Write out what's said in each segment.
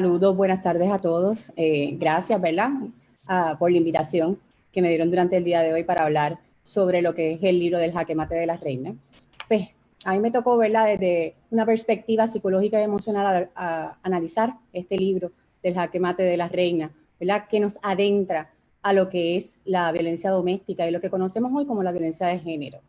Saludos, buenas tardes a todos. Gracias, ¿verdad? Por la invitación que me dieron durante el día de hoy para hablar sobre lo que es el libro del Jaque Mate de las Reinas. Pues a mí me tocó, ¿verdad? Desde una perspectiva psicológica y emocional a analizar este libro del Jaque Mate de las Reinas, ¿verdad? Que nos adentra a lo que es la violencia doméstica y lo que conocemos hoy como la violencia de género.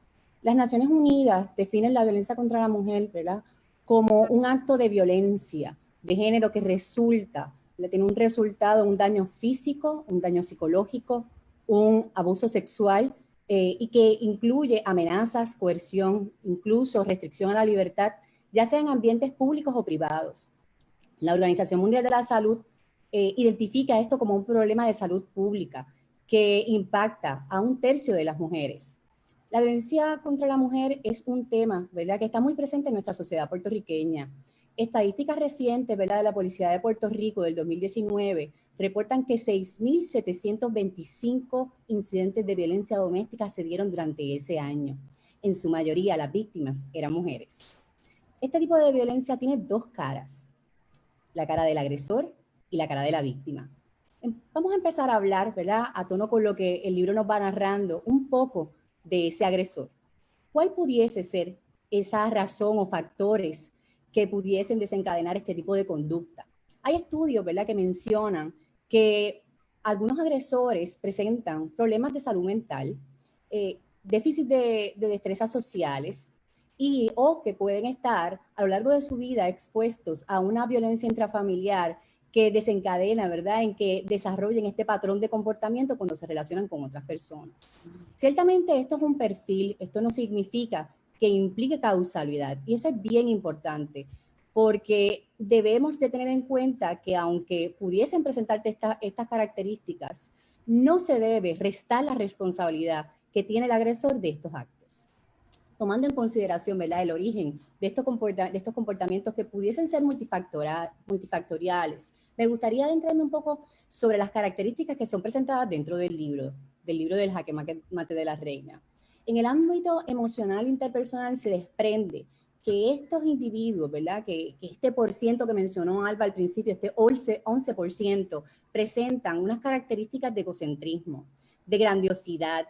Las Naciones Unidas definen la violencia contra la mujer, ¿verdad? Como un acto de violencia de género que tiene un resultado, un daño físico, un daño psicológico, un abuso sexual y que incluye amenazas, coerción, incluso restricción a la libertad, ya sean ambientes públicos o privados. La Organización Mundial de la Salud identifica esto como un problema de salud pública que impacta a 1/3 de las mujeres. La violencia contra la mujer es un tema, ¿verdad?, que está muy presente en nuestra sociedad puertorriqueña. Estadísticas recientes, ¿verdad?, de la Policía de Puerto Rico del 2019 reportan que 6.725 incidentes de violencia doméstica se dieron durante ese año. En su mayoría, las víctimas eran mujeres. Este tipo de violencia tiene dos caras: la cara del agresor y la cara de la víctima. Vamos a empezar a hablar, ¿verdad?, a tono con lo que el libro nos va narrando, un poco de ese agresor. ¿Cuál pudiese ser esa razón o factores que pudiesen desencadenar este tipo de conducta? Hay estudios, ¿verdad?, que mencionan que algunos agresores presentan problemas de salud mental, déficit de destrezas sociales, o que pueden estar a lo largo de su vida expuestos a una violencia intrafamiliar que desencadena, ¿verdad?, en que desarrollen este patrón de comportamiento cuando se relacionan con otras personas. Ciertamente esto es un perfil, esto no significa que implique causalidad, y eso es bien importante, porque debemos de tener en cuenta que aunque pudiesen presentarte estas características, no se debe restar la responsabilidad que tiene el agresor de estos actos. Tomando en consideración, ¿verdad?, el origen de estos comportamientos que pudiesen ser multifactoriales, me gustaría adentrarme un poco sobre las características que son presentadas dentro del libro del Jaque Mate de la Reina. En el ámbito emocional interpersonal se desprende que estos individuos, ¿verdad?, que este porciento que mencionó Alba al principio, este 11%, presentan unas características de egocentrismo, de grandiosidad,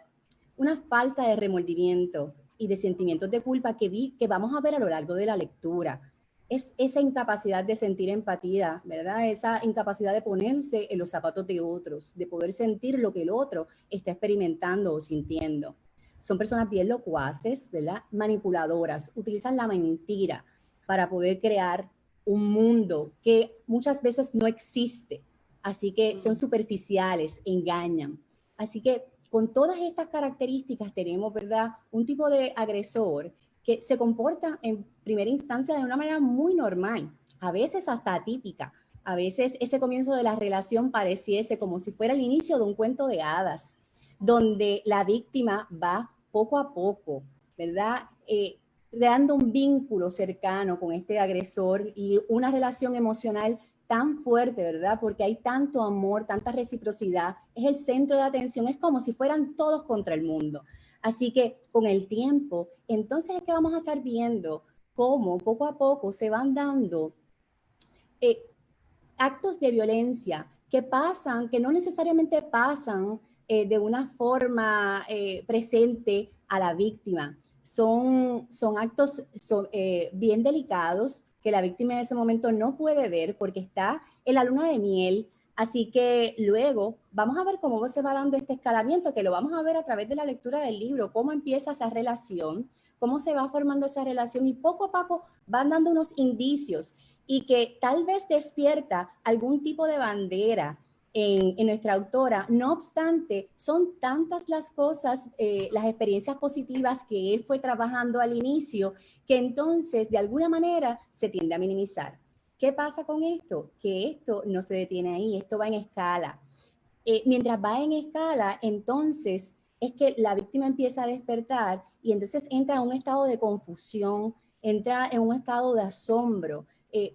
una falta de remordimiento y de sentimientos de culpa que vamos a ver a lo largo de la lectura. Es esa incapacidad de sentir empatía, ¿verdad? Esa incapacidad de ponerse en los zapatos de otros, de poder sentir lo que el otro está experimentando o sintiendo. Son personas bien locuaces, ¿verdad?, manipuladoras, utilizan la mentira para poder crear un mundo que muchas veces no existe. Así que son superficiales, engañan. Así que con todas estas características tenemos, ¿verdad?, un tipo de agresor que se comporta en primera instancia de una manera muy normal, a veces hasta atípica. A veces ese comienzo de la relación pareciese como si fuera el inicio de un cuento de hadas, donde la víctima va poco a poco, ¿verdad?, creando un vínculo cercano con este agresor y una relación emocional tan fuerte, ¿verdad? Porque hay tanto amor, tanta reciprocidad, es el centro de atención, es como si fueran todos contra el mundo. Así que con el tiempo, entonces es que vamos a estar viendo cómo poco a poco se van dando actos de violencia que pasan, que no necesariamente pasan de una forma presente a la víctima. Son actos bien delicados que la víctima en ese momento no puede ver porque está en la luna de miel. Así que luego vamos a ver cómo se va dando este escalamiento, que lo vamos a ver a través de la lectura del libro, cómo empieza esa relación, cómo se va formando esa relación y poco a poco van dando unos indicios y que tal vez despierta algún tipo de bandera en nuestra autora. No obstante, son tantas las cosas, las experiencias positivas que él fue trabajando al inicio, que entonces de alguna manera se tiende a minimizar. ¿Qué pasa con esto? Que esto no se detiene ahí, esto va en escala. Mientras va en escala, entonces es que la víctima empieza a despertar y entonces entra en un estado de confusión, entra en un estado de asombro,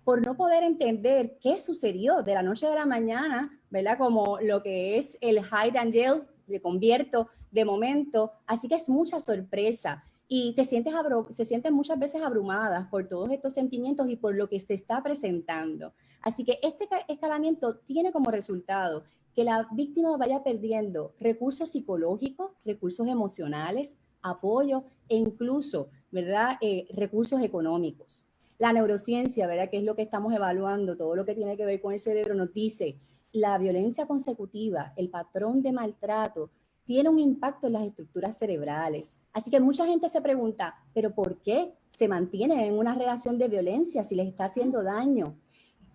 por no poder entender qué sucedió de la noche a la mañana, ¿verdad? Como lo que es el hide and yell, le convierto de momento, así que es mucha sorpresa. y se sienten muchas veces abrumadas por todos estos sentimientos y por lo que se está presentando. Así que este escalamiento tiene como resultado que la víctima vaya perdiendo recursos psicológicos, recursos emocionales, apoyo e incluso, ¿verdad?, recursos económicos. La neurociencia, ¿verdad?, que es lo que estamos evaluando, todo lo que tiene que ver con el cerebro, nos dice la violencia consecutiva, el patrón de maltrato, tiene un impacto en las estructuras cerebrales. Así que mucha gente se pregunta, ¿pero por qué se mantiene en una relación de violencia si les está haciendo daño?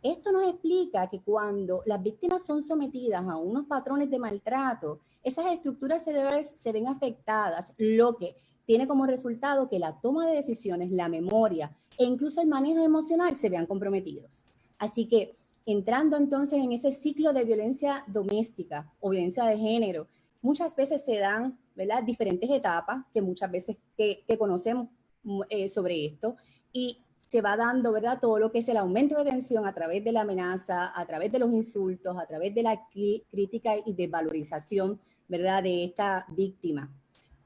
Esto nos explica que cuando las víctimas son sometidas a unos patrones de maltrato, esas estructuras cerebrales se ven afectadas, lo que tiene como resultado que la toma de decisiones, la memoria e incluso el manejo emocional se vean comprometidos. Así que entrando entonces en ese ciclo de violencia doméstica o violencia de género, muchas veces se dan, ¿verdad?, diferentes etapas que muchas veces que conocemos sobre esto, y se va dando, ¿verdad?, todo lo que es el aumento de tensión a través de la amenaza, a través de los insultos, a través de la crítica y desvalorización, ¿verdad?, de esta víctima.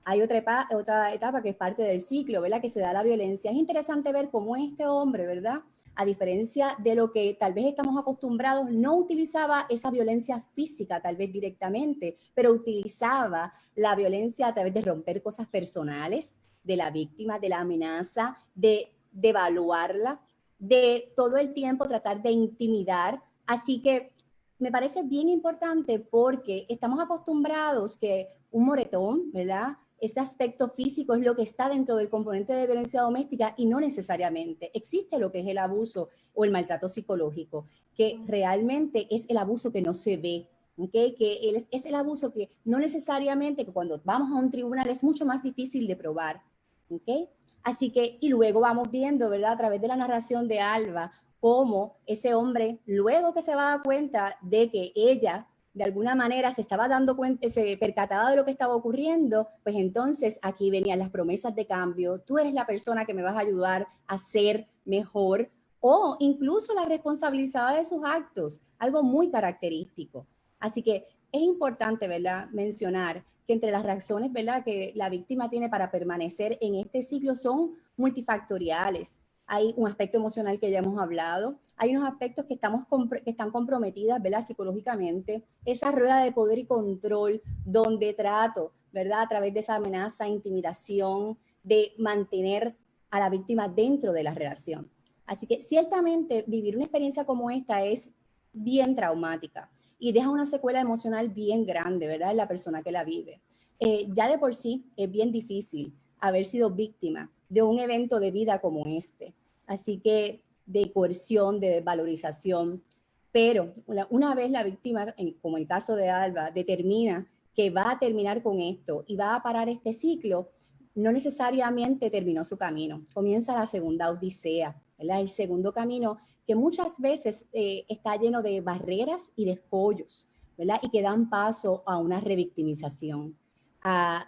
Hay otra etapa que es parte del ciclo, ¿verdad?, que se da la violencia. Es interesante ver cómo este hombre, ¿verdad?, a diferencia de lo que tal vez estamos acostumbrados, no utilizaba esa violencia física tal vez directamente, pero utilizaba la violencia a través de romper cosas personales de la víctima, de la amenaza, de evaluarla, de todo el tiempo tratar de intimidar. Así que me parece bien importante porque estamos acostumbrados que un moretón, ¿verdad?, este aspecto físico es lo que está dentro del componente de violencia doméstica y no necesariamente. Existe lo que es el abuso o el maltrato psicológico, que realmente es el abuso que no se ve, ¿okay? Que es el abuso que no necesariamente, que cuando vamos a un tribunal es mucho más difícil de probar, ¿okay? Así que, y luego vamos viendo, ¿verdad?, a través de la narración de Alba, cómo ese hombre, luego que se va a dar cuenta de que ella de alguna manera se estaba dando cuenta, se percataba de lo que estaba ocurriendo, pues entonces aquí venían las promesas de cambio, tú eres la persona que me vas a ayudar a ser mejor, o incluso la responsabilizada de sus actos, algo muy característico. Así que es importante, ¿verdad?, mencionar que entre las reacciones, ¿verdad?, que la víctima tiene para permanecer en este ciclo son multifactoriales. Hay un aspecto emocional que ya hemos hablado, hay unos aspectos que están comprometidas, ¿verdad?, psicológicamente, esa rueda de poder y control donde trato, ¿verdad?, a través de esa amenaza, intimidación, de mantener a la víctima dentro de la relación. Así que ciertamente vivir una experiencia como esta es bien traumática y deja una secuela emocional bien grande, ¿verdad?, en la persona que la vive. Ya de por sí es bien difícil haber sido víctima de un evento de vida como este. Así que de coerción, de desvalorización. Pero una vez la víctima, como el caso de Alba, determina que va a terminar con esto y va a parar este ciclo, no necesariamente terminó su camino. Comienza la segunda odisea, ¿verdad?, el segundo camino que muchas veces está lleno de barreras y de escollos, ¿verdad?, y que dan paso a una revictimización.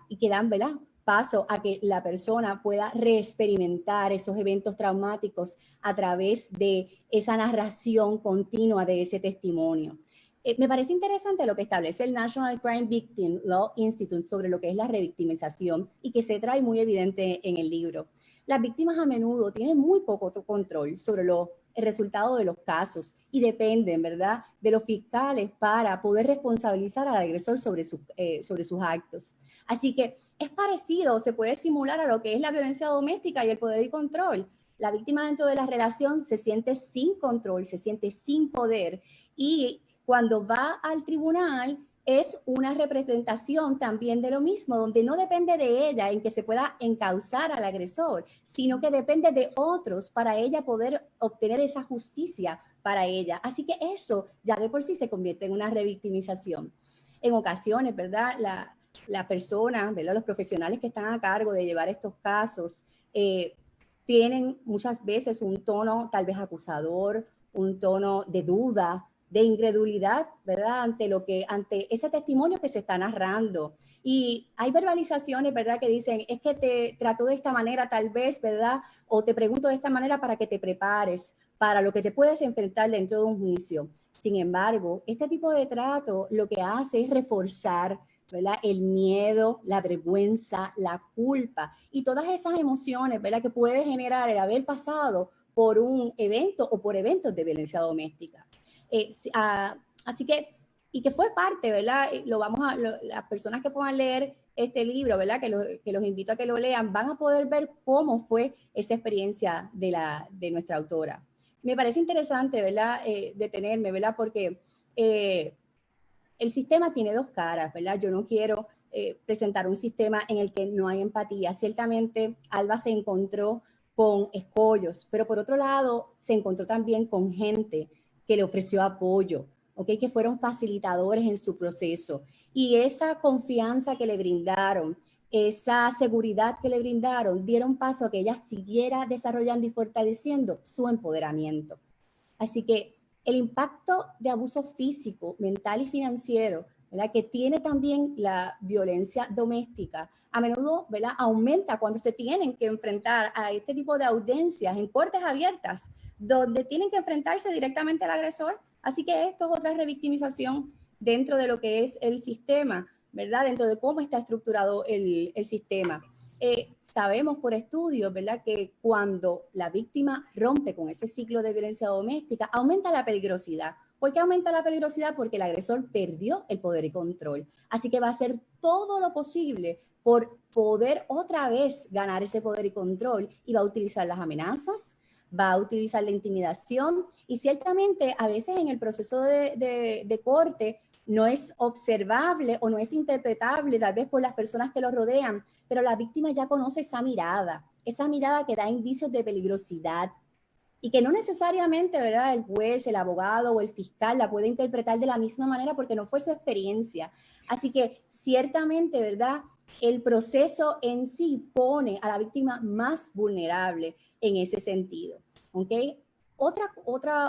Y que dan, ¿verdad?, paso a que la persona pueda reexperimentar esos eventos traumáticos a través de esa narración continua de ese testimonio. Me parece interesante lo que establece el National Crime Victim Law Institute sobre lo que es la revictimización y que se trae muy evidente en el libro. Las víctimas a menudo tienen muy poco control sobre el resultado de los casos y dependen, ¿verdad?, de los fiscales para poder responsabilizar al agresor sobre sus actos. Así que es parecido, se puede simular a lo que es la violencia doméstica y el poder y control. La víctima dentro de la relación se siente sin control, se siente sin poder y cuando va al tribunal es una representación también de lo mismo, donde no depende de ella en que se pueda encauzar al agresor, sino que depende de otros para ella poder obtener esa justicia para ella. Así que eso ya de por sí se convierte en una revictimización. En ocasiones, ¿verdad?, la persona, ¿verdad?, los profesionales que están a cargo de llevar estos casos tienen muchas veces un tono tal vez acusador, un tono de duda, de incredulidad, ¿verdad?, ante ese testimonio que se está narrando. Y hay verbalizaciones, ¿verdad?, que dicen, es que te trato de esta manera tal vez, ¿verdad?, o te pregunto de esta manera para que te prepares para lo que te puedes enfrentar dentro de un juicio. Sin embargo, este tipo de trato lo que hace es reforzar, ¿verdad? El miedo, la vergüenza, la culpa y todas esas emociones, ¿verdad? Que puede generar el haber pasado por un evento o por eventos de violencia doméstica. Así que, y que fue parte, ¿verdad? Las personas que puedan leer este libro, ¿verdad? Que los invito a que lo lean, van a poder ver cómo fue esa experiencia de nuestra autora. Me parece interesante, ¿verdad? Detenerme, ¿verdad? Porque el sistema tiene dos caras, ¿verdad? Yo no quiero presentar un sistema en el que no hay empatía. Ciertamente, Alba se encontró con escollos, pero por otro lado, se encontró también con gente que le ofreció apoyo, ¿ok? Que fueron facilitadores en su proceso. Y esa confianza que le brindaron, esa seguridad que le brindaron, dieron paso a que ella siguiera desarrollando y fortaleciendo su empoderamiento. Así que el impacto de abuso físico, mental y financiero, ¿verdad? Que tiene también la violencia doméstica, a menudo, ¿verdad? Aumenta cuando se tienen que enfrentar a este tipo de audiencias en cortes abiertas, donde tienen que enfrentarse directamente al agresor. Así que esto es otra revictimización dentro de lo que es el sistema, ¿verdad? Dentro de cómo está estructurado el sistema. Sabemos por estudios, ¿verdad?, que cuando la víctima rompe con ese ciclo de violencia doméstica, aumenta la peligrosidad. ¿Por qué aumenta la peligrosidad? Porque el agresor perdió el poder y control. Así que va a hacer todo lo posible por poder otra vez ganar ese poder y control y va a utilizar las amenazas, va a utilizar la intimidación y ciertamente a veces en el proceso de corte no es observable o no es interpretable tal vez por las personas que lo rodean, pero la víctima ya conoce esa mirada que da indicios de peligrosidad y que no necesariamente, ¿verdad?, el juez, el abogado o el fiscal la puede interpretar de la misma manera porque no fue su experiencia. Así que ciertamente, ¿verdad?, el proceso en sí pone a la víctima más vulnerable en ese sentido. ¿Ok? Otro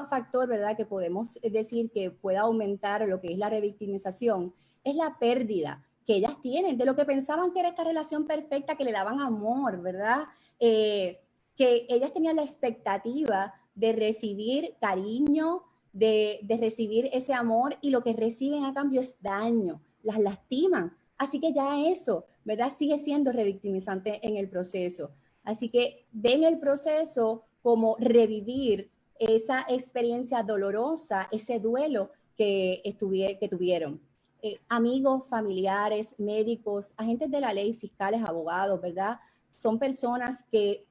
factor, ¿verdad?, que podemos decir que puede aumentar lo que es la revictimización es la pérdida que ellas tienen de lo que pensaban que era esta relación perfecta, que le daban amor, ¿verdad? Que ellas tenían la expectativa de recibir cariño, de recibir ese amor y lo que reciben a cambio es daño, las lastiman. Así que ya eso, ¿verdad? Sigue siendo revictimizante en el proceso. Así que ven el proceso como revivir esa experiencia dolorosa, ese duelo que tuvieron. Amigos, familiares, médicos, agentes de la ley, fiscales, abogados, ¿verdad? Son personas que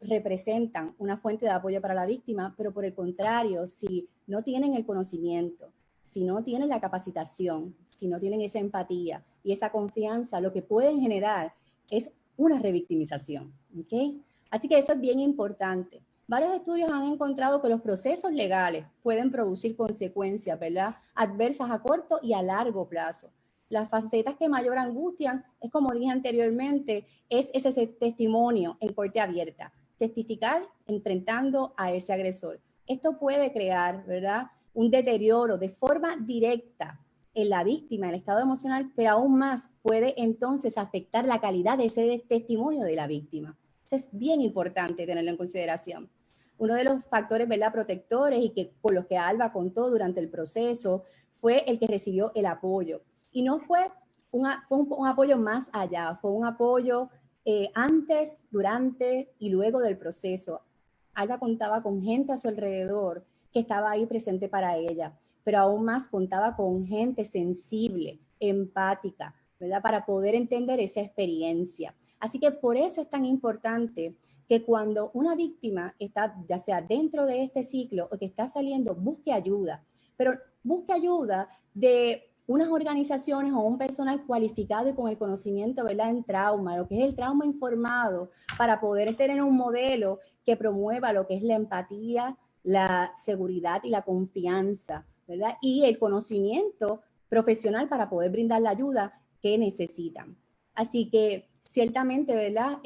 representan una fuente de apoyo para la víctima, pero por el contrario, si no tienen el conocimiento, si no tienen la capacitación, si no tienen esa empatía y esa confianza, lo que pueden generar es una revictimización. ¿Okay? Así que eso es bien importante. Varios estudios han encontrado que los procesos legales pueden producir consecuencias, ¿verdad?, adversas a corto y a largo plazo. Las facetas que mayor angustian es, como dije anteriormente, es ese testimonio en corte abierta, testificar enfrentando a ese agresor. Esto puede crear, ¿verdad?, un deterioro de forma directa en la víctima, en el estado emocional, pero aún más puede entonces afectar la calidad de ese testimonio de la víctima. Eso es bien importante tenerlo en consideración. Uno de los factores, ¿verdad?, protectores y que por los que Alba contó durante el proceso fue el que recibió el apoyo. Y no fue un apoyo más allá, fue un apoyo antes, durante y luego del proceso. Alba contaba con gente a su alrededor que estaba ahí presente para ella, pero aún más contaba con gente sensible, empática, ¿verdad?, para poder entender esa experiencia. Así que por eso es tan importante que cuando una víctima está, ya sea dentro de este ciclo o que está saliendo, busque ayuda, pero busque ayuda de unas organizaciones o un personal cualificado y con el conocimiento, ¿verdad?, en trauma, lo que es el trauma informado, para poder tener un modelo que promueva lo que es la empatía, la seguridad y la confianza, ¿verdad?, y el conocimiento profesional para poder brindar la ayuda que necesitan. Así que ciertamente, ¿verdad?,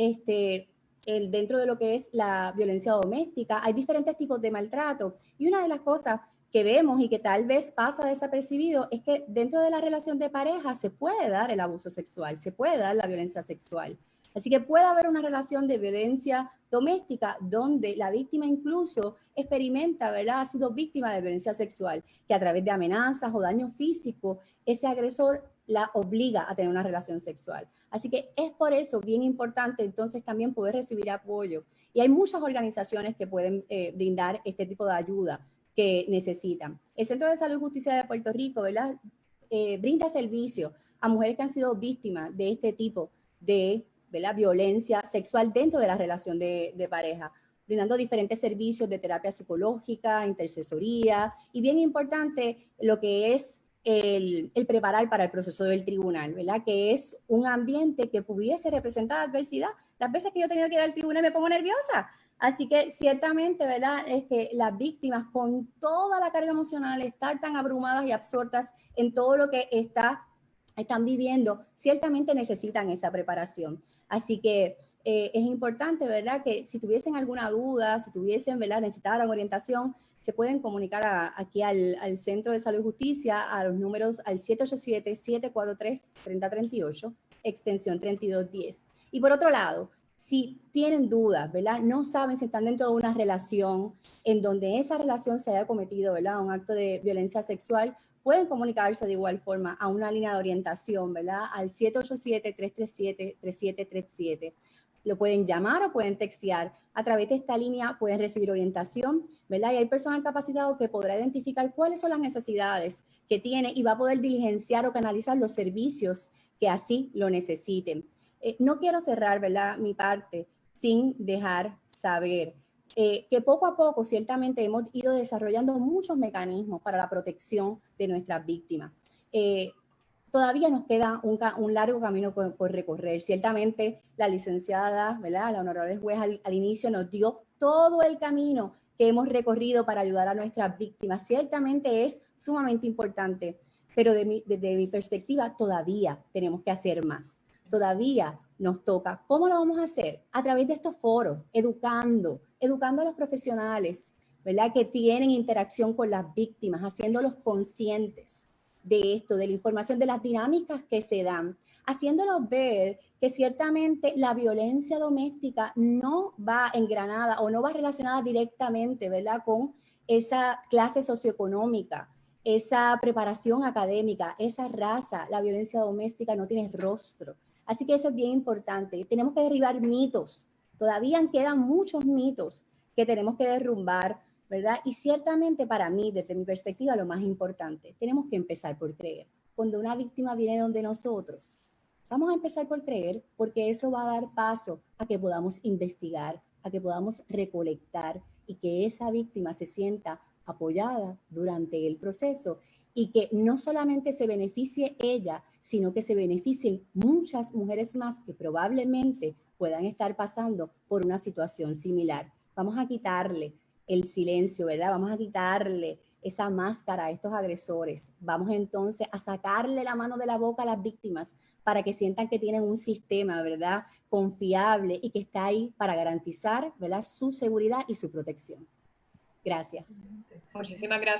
dentro de lo que es la violencia doméstica, hay diferentes tipos de maltrato. Y una de las cosas que vemos y que tal vez pasa desapercibido es que dentro de la relación de pareja se puede dar el abuso sexual, se puede dar la violencia sexual. Así que puede haber una relación de violencia doméstica donde la víctima incluso experimenta, ¿verdad?, ha sido víctima de violencia sexual, que a través de amenazas o daño físico, ese agresor la obliga a tener una relación sexual. Así que es por eso bien importante entonces también poder recibir apoyo. Y hay muchas organizaciones que pueden brindar este tipo de ayuda que necesitan. El Centro de Salud y Justicia de Puerto Rico, ¿verdad? Brinda servicio a mujeres que han sido víctimas de este tipo de, ¿verdad?, violencia sexual dentro de la relación de pareja, brindando diferentes servicios de terapia psicológica, intercesoría y bien importante lo que es el preparar para el proceso del tribunal, ¿verdad? Que es un ambiente que pudiese representar adversidad. Las veces que yo he tenido que ir al tribunal me pongo nerviosa. Así que ciertamente, ¿verdad? Las víctimas con toda la carga emocional, estar tan abrumadas y absortas en todo lo que están viviendo, ciertamente necesitan esa preparación. Así que es importante, ¿verdad?, que si tuviesen alguna duda, si tuviesen, ¿verdad?, necesitaran orientación, se pueden comunicar aquí al Centro de Salud y Justicia, a los números al 787-743-3038, extensión 3210. Y por otro lado, si tienen dudas, ¿verdad?, no saben si están dentro de una relación en donde esa relación se haya cometido, ¿verdad?, un acto de violencia sexual, pueden comunicarse de igual forma a una línea de orientación, ¿verdad?, al 787-337-3737. Lo pueden llamar o pueden textear. A través de esta línea pueden recibir orientación, ¿verdad? Y hay personal capacitado que podrá identificar cuáles son las necesidades que tiene y va a poder diligenciar o canalizar los servicios que así lo necesiten. No quiero cerrar, ¿verdad?, mi parte sin dejar saber que poco a poco ciertamente hemos ido desarrollando muchos mecanismos para la protección de nuestras víctimas. Todavía nos queda un largo camino por recorrer. Ciertamente la licenciada, ¿verdad?, la honorable juez al inicio nos dio todo el camino que hemos recorrido para ayudar a nuestras víctimas. Ciertamente es sumamente importante, pero desde mi perspectiva todavía tenemos que hacer más. Todavía nos toca. ¿Cómo lo vamos a hacer? A través de estos foros, educando a los profesionales, ¿verdad?, que tienen interacción con las víctimas, haciéndolos conscientes de esto, de la información, de las dinámicas que se dan, haciéndonos ver que ciertamente la violencia doméstica no va engranada o no va relacionada directamente, ¿verdad?, con esa clase socioeconómica, esa preparación académica, esa raza. La violencia doméstica no tiene rostro. Así que eso es bien importante. Tenemos que derribar mitos. Todavía quedan muchos mitos que tenemos que derrumbar, ¿verdad? Y ciertamente para mí, desde mi perspectiva, lo más importante, tenemos que empezar por creer. Cuando una víctima viene donde nosotros, vamos a empezar por creer, porque eso va a dar paso a que podamos investigar, a que podamos recolectar y que esa víctima se sienta apoyada durante el proceso y que no solamente se beneficie ella, sino que se beneficien muchas mujeres más que probablemente puedan estar pasando por una situación similar. Vamos a quitarle el silencio, ¿verdad? Vamos a quitarle esa máscara a estos agresores. Vamos entonces a sacarle la mano de la boca a las víctimas para que sientan que tienen un sistema, ¿verdad?, confiable y que está ahí para garantizar, ¿verdad?, su seguridad y su protección. Gracias. Muchísimas gracias.